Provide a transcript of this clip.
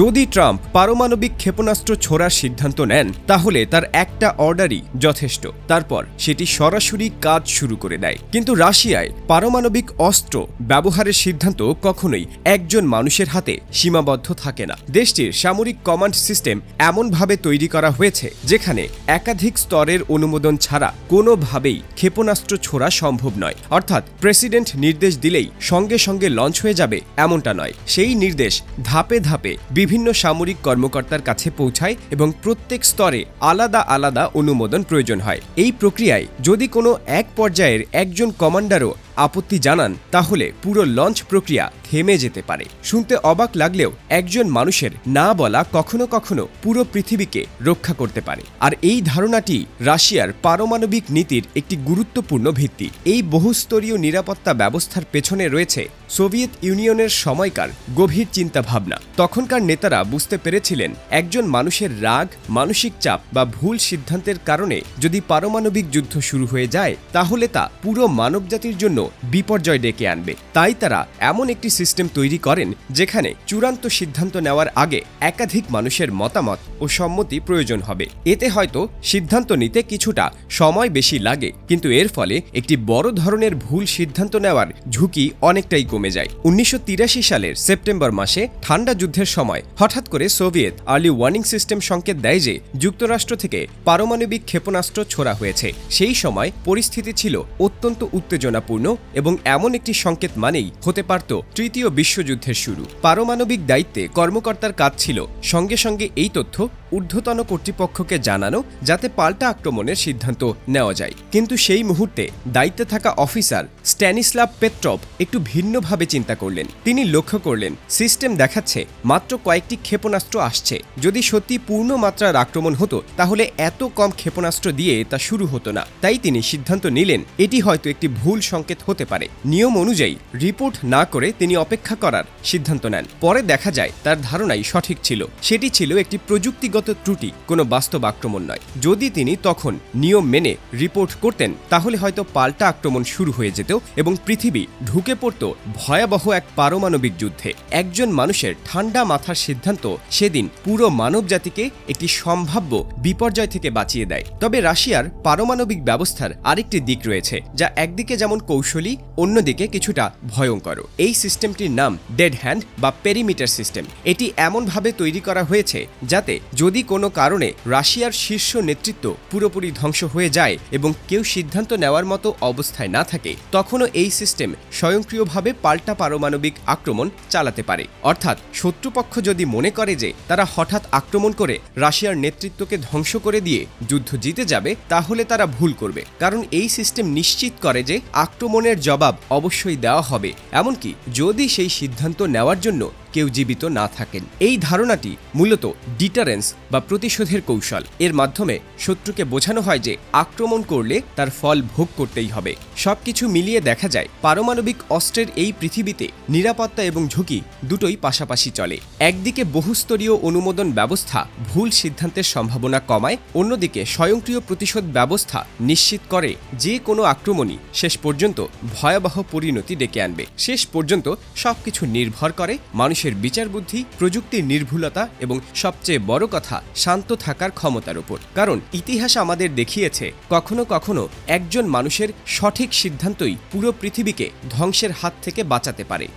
যদি ট্রাম্প পারমাণবিক ক্ষেপণাস্ত্র ছোড়ার সিদ্ধান্ত নেন তাহলে তার একটা অর্ডারই যথেষ্ট, তারপর সেটি সরাসরি কাজ শুরু করে দেয়। কিন্তু রাশিয়ায় পারমাণবিক অস্ত্র ব্যবহারের সিদ্ধান্ত কখনোই একজন মানুষের হাতে সীমাবদ্ধ থাকে না। দেশটির সামরিক কমান্ড সিস্টেম এমনভাবে তৈরি করা হয়েছে যেখানে একাধিক স্তরের অনুমোদন ছাড়া কোনোভাবেই ক্ষেপণাস্ত্র ছোড়া সম্ভব নয়। অর্থাৎ প্রেসিডেন্ট নির্দেশ দিলেই সঙ্গে সঙ্গে লঞ্চ হয়ে যাবে এমনটা নয়। সেই নির্দেশ ধাপে ধাপে বিভিন্ন সামরিক কর্মকর্তার কাছে পৌঁছায় এবং প্রত্যেক স্তরে আলাদা আলাদা অনুমোদন প্রয়োজন হয়। এই প্রক্রিয়ায় যদি কোনো এক পর্যায়ের একজন কমান্ডারও আপত্তি জানান তাহলে পুরো লঞ্চ প্রক্রিয়া থেমে যেতে পারে। শুনতে অবাক লাগলেও একজন মানুষের না বলা কখনো কখনো পুরো পৃথিবীকে রক্ষা করতে পারে। আর এই ধারণাটি রাশিয়ার পারমাণবিক নীতির একটি গুরুত্বপূর্ণ ভিত্তি। এই বহুস্তরীয় নিরাপত্তা ব্যবস্থার পেছনে রয়েছে সোভিয়েত ইউনিয়নের সময়কার গভীর চিন্তাভাবনা। তখনকার নেতারা বুঝতে পেরেছিলেন একজন মানুষের রাগ, মানসিক চাপ বা ভুল সিদ্ধান্তের কারণে যদি পারমাণবিক যুদ্ধ শুরু হয়ে যায় তাহলে তা পুরো মানবজাতির জন্য বিপর্যয় ডেকে আনবে। তাই তারা এমন একটি সিস্টেম তৈরি করেন যেখানে চূড়ান্ত সিদ্ধান্ত নেওয়ার আগে একাধিক মানুষের মতামত ও সম্মতি প্রয়োজন হবে। এতে হয়তো সিদ্ধান্ত নিতে কিছুটা সময় বেশি লাগে, কিন্তু এর ফলে একটি বড় ধরনের ভুল সিদ্ধান্ত নেওয়ার ঝুঁকি অনেকটাই কমে যায়। 1983 সালের সেপ্টেম্বর মাসে ঠান্ডা যুদ্ধের সময় হঠাৎ করে সোভিয়েত আর্লি ওয়ার্নিং সিস্টেম সংকেত দেয় যে যুক্তরাষ্ট্র থেকে পারমাণবিক ক্ষেপণাস্ত্র ছোড়া হয়েছে। সেই সময় পরিস্থিতি ছিল অত্যন্ত উত্তেজনাপূর্ণ এবং এমন একটি সংকেত মানেই হতে পারত তৃতীয় বিশ্বযুদ্ধের শুরু। পারমাণবিক দায়িত্বে কর্মকর্তার কাজ ছিল সঙ্গে সঙ্গে এই তথ্য ঊর্ধ্বতন কর্তৃপক্ষকে জানানো যাতে পাল্টা আক্রমণের সিদ্ধান্ত নেওয়া যায়। কিন্তু সেই মুহূর্তে দায়িত্বে থাকা অফিসার স্ট্যানিস্লাভ পেট্রভ একটু ভিন্নভাবে চিন্তা করলেন। তিনি লক্ষ্য করলেন সিস্টেম দেখাচ্ছে মাত্র কয়েকটি ক্ষেপণাস্ত্র আসছে। যদি সত্যি পূর্ণ মাত্রার আক্রমণ হতো তাহলে এত কম ক্ষেপণাস্ত্র দিয়ে তা শুরু হতো না। তাই তিনি সিদ্ধান্ত নিলেন এটি হয়তো একটি ভুল সংকেত হতে পারে। নিয়ম অনুযায়ী রিপোর্ট না করে তিনি অপেক্ষা করার সিদ্ধান্ত নেন। পরে দেখা যায় তার ধারণাই সঠিক ছিল। সেটি ছিল একটি প্রযুক্তিগত ত্রুটি, কোনো বাস্তব আক্রমণ নয়। যদি তিনি তখন নিয়ম মেনে রিপোর্ট করতেন তাহলে হয়তো পাল্টা আক্রমণ শুরু হয়ে যেত এবং পৃথিবী ঢুকে পড়ত ভয়াবহ এক পারমাণবিক যুদ্ধে। একজন মানুষের ঠান্ডা মাথার সিদ্ধান্ত সেদিন পুরো মানবজাতিকে একটি সম্ভাব্য বিপর্যয় থেকে বাঁচিয়ে দেয়। তবে রাশিয়ার পারমাণবিক ব্যবস্থার আরেকটি দিক রয়েছে যা একদিকে যেমন কৌশলী, অন্যদিকে কিছুটা ভয়ঙ্কর। এই সিস্টেমটির নাম ডেড হ্যান্ড বা পেরিমিটার সিস্টেম। এটি এমনভাবে তৈরি করা হয়েছে যাতে যদি কোনো কারণে রাশিয়ার শীর্ষ নেতৃত্ব পুরোপুরি ধ্বংস হয়ে যায় এবং কেউ সিদ্ধান্ত নেওয়ার মতো অবস্থায় না থাকে তখনও এই সিস্টেম স্বয়ংক্রিয়ভাবে পাল্টা পারমাণবিক আক্রমণ চালাতে পারে। অর্থাৎ শত্রুপক্ষ যদি মনে করে যে তারা হঠাৎ আক্রমণ করে রাশিয়ার নেতৃত্বকে ধ্বংস করে দিয়ে যুদ্ধ জিতে যাবে তাহলে তারা ভুল করবে, কারণ এই সিস্টেম নিশ্চিত করে যে আক্রমণের জবাব অবশ্যই দেওয়া হবে, এমনকি যদি সেই সিদ্ধান্ত নেওয়ার জন্য কেউ জীবিত না থাকেন। এই ধারণাটি মূলত ডিটারেন্স বা প্রতিশোধের কৌশল। এর মাধ্যমে শত্রুকে বোঝানো হয় যে আক্রমণ করলে তার ফল ভোগ করতেই হবে। সবকিছু মিলিয়ে দেখা যায় পারমাণবিক অস্ত্রের এই পৃথিবীতে নিরাপত্তা এবং ঝুঁকি দুটোই পাশাপাশি চলে। একদিকে বহুস্তরীয় অনুমোদন ব্যবস্থা ভুল সিদ্ধান্তের সম্ভাবনা কমায়, অন্যদিকে স্বয়ংক্রিয় প্রতিশোধ ব্যবস্থা নিশ্চিত করে যে কোনো আক্রমণই শেষ পর্যন্ত ভয়াবহ পরিণতি ডেকে আনবে। শেষ পর্যন্ত সবকিছু নির্ভর করে মানুষের বিচার বুদ্ধি, প্রযুক্তির নির্ভুলতা এবং সবচেয়ে বড় কথা শান্ত থাকার ক্ষমতার উপর। কারণ ইতিহাস আমাদের দেখিয়েছে কখনো কখনো একজন মানুষের সঠিক সিদ্ধান্তই পুরো পৃথিবীকে ধ্বংসের হাত থেকে বাঁচাতে পারে।